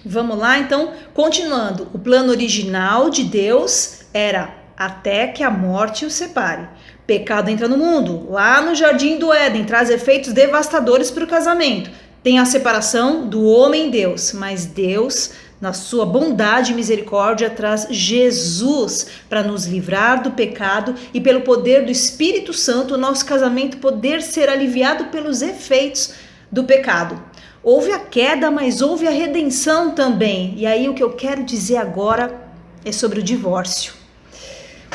Vamos lá, então, continuando. O plano original de Deus era até que a morte o separe. Pecado entra no mundo. Lá no Jardim do Éden, traz efeitos devastadores para o casamento. Tem a separação do homem e Deus, mas Deus, na sua bondade e misericórdia, traz Jesus para nos livrar do pecado e pelo poder do Espírito Santo, o nosso casamento poder ser aliviado pelos efeitos do pecado. Houve a queda, mas houve a redenção também. E aí o que eu quero dizer agora é sobre o divórcio.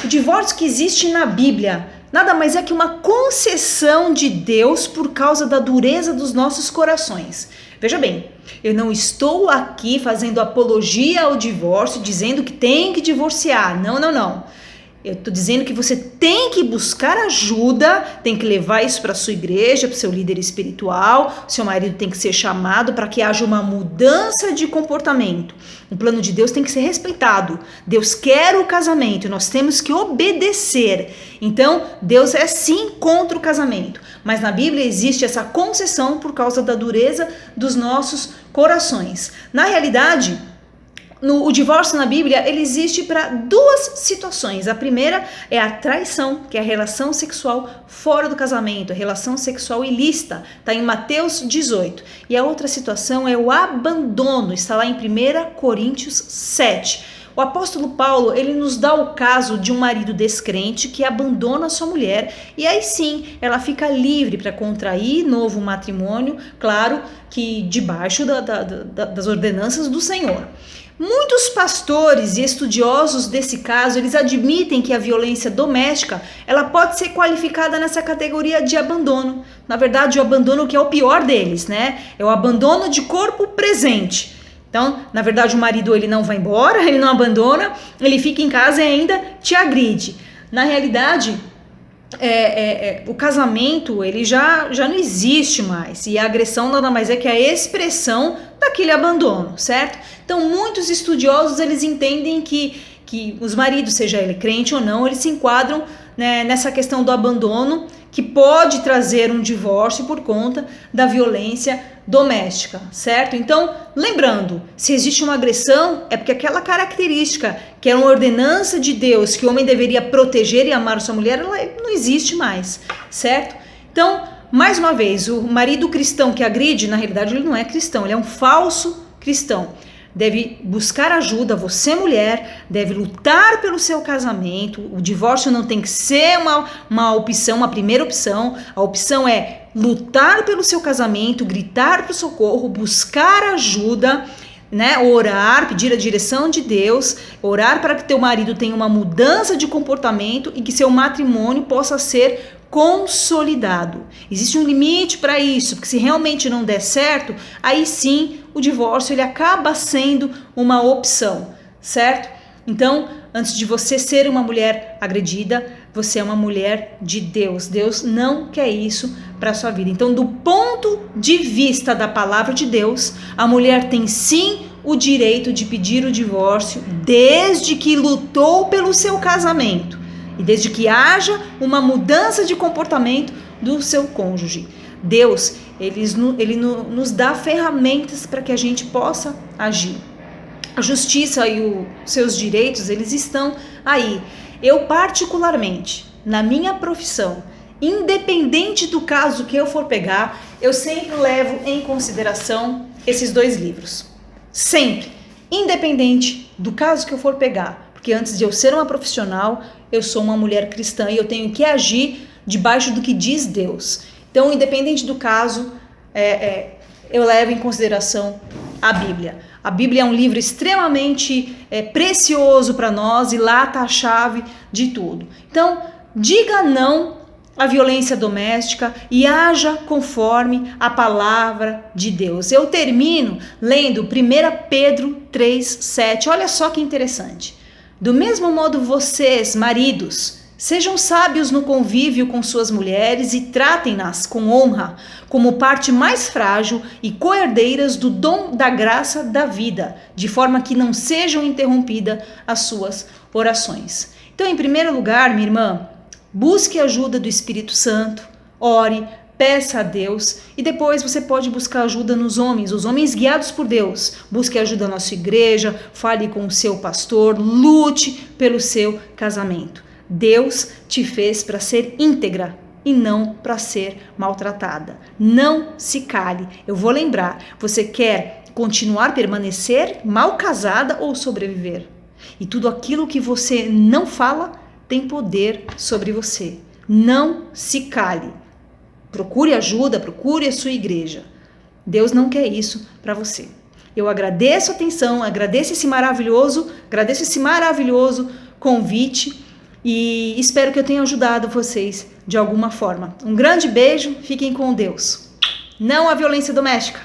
O divórcio que existe na Bíblia nada mais é que uma concessão de Deus por causa da dureza dos nossos corações. Veja bem, eu não estou aqui fazendo apologia ao divórcio, dizendo que tem que divorciar. Não. Eu estou dizendo que você tem que buscar ajuda, tem que levar isso para a sua igreja, para o seu líder espiritual, seu marido tem que ser chamado para que haja uma mudança de comportamento. O plano de Deus tem que ser respeitado. Deus quer o casamento, nós temos que obedecer. Então, Deus é sim contra o casamento, mas na Bíblia existe essa concessão por causa da dureza dos nossos corações. Na realidade, o divórcio na Bíblia, ele existe para duas situações. A primeira é a traição, que é a relação sexual fora do casamento, a relação sexual ilícita, está em Mateus 18. E a outra situação é o abandono, está lá em 1 Coríntios 7. O apóstolo Paulo, ele nos dá o caso de um marido descrente que abandona sua mulher e aí sim, ela fica livre para contrair novo matrimônio, claro que debaixo das ordenanças do Senhor. Muitos pastores e estudiosos desse caso, eles admitem que a violência doméstica, ela pode ser qualificada nessa categoria de abandono. Na verdade, o abandono que é o pior deles, né? É o abandono de corpo presente. Então, na verdade, o marido ele não vai embora, ele não abandona, ele fica em casa e ainda te agride. Na realidade, o casamento ele já não existe mais e a agressão nada mais é que a expressão daquele abandono, certo? Então muitos estudiosos eles entendem que os maridos, seja ele crente ou não, eles se enquadram, né, nessa questão do abandono que pode trazer um divórcio por conta da violência doméstica, certo? Então, lembrando, se existe uma agressão, é porque aquela característica que é uma ordenança de Deus, que o homem deveria proteger e amar sua mulher, ela não existe mais, certo? Então, mais uma vez, o marido cristão que agride, na realidade ele não é cristão, ele é um falso cristão. Deve buscar ajuda, você mulher, deve lutar pelo seu casamento. O divórcio não tem que ser uma opção, uma primeira opção. A opção é lutar pelo seu casamento, gritar para o socorro, buscar ajuda, né? Orar, pedir a direção de Deus, orar para que teu marido tenha uma mudança de comportamento e que seu matrimônio possa ser consolidado. Existe um limite para isso, porque se realmente não der certo, aí sim o divórcio ele acaba sendo uma opção, certo? Então, antes de você ser uma mulher agredida, você é uma mulher de Deus. Deus não quer isso para sua vida. Então, do ponto de vista da palavra de Deus, a mulher tem sim o direito de pedir o divórcio desde que lutou pelo seu casamento. E desde que haja uma mudança de comportamento do seu cônjuge. Deus, ele nos dá ferramentas para que a gente possa agir. A justiça e os seus direitos, eles estão aí. Eu particularmente, na minha profissão, independente do caso que eu for pegar, eu sempre levo em consideração esses dois livros. Sempre. Independente do caso que eu for pegar. Porque antes de eu ser uma profissional, eu sou uma mulher cristã e eu tenho que agir debaixo do que diz Deus. Então, independente do caso, eu levo em consideração a Bíblia. A Bíblia é um livro extremamente precioso para nós e lá está a chave de tudo. Então, diga não à violência doméstica e haja conforme a palavra de Deus. Eu termino lendo 1 Pedro 3:7. Olha só que interessante. Do mesmo modo, vocês, maridos, sejam sábios no convívio com suas mulheres e tratem-nas com honra, como parte mais frágil e co-herdeiras do dom da graça da vida, de forma que não sejam interrompidas as suas orações. Então, em primeiro lugar, minha irmã, busque a ajuda do Espírito Santo, ore, peça a Deus e depois você pode buscar ajuda nos homens, os homens guiados por Deus. Busque ajuda na sua igreja, fale com o seu pastor, lute pelo seu casamento. Deus te fez para ser íntegra e não para ser maltratada. Não se cale. Eu vou lembrar, você quer continuar, permanecer mal casada ou sobreviver? E tudo aquilo que você não fala tem poder sobre você. Não se cale. Procure ajuda, procure a sua igreja. Deus não quer isso para você. Eu agradeço a atenção, agradeço esse maravilhoso convite e espero que eu tenha ajudado vocês de alguma forma. Um grande beijo, fiquem com Deus. Não à violência doméstica.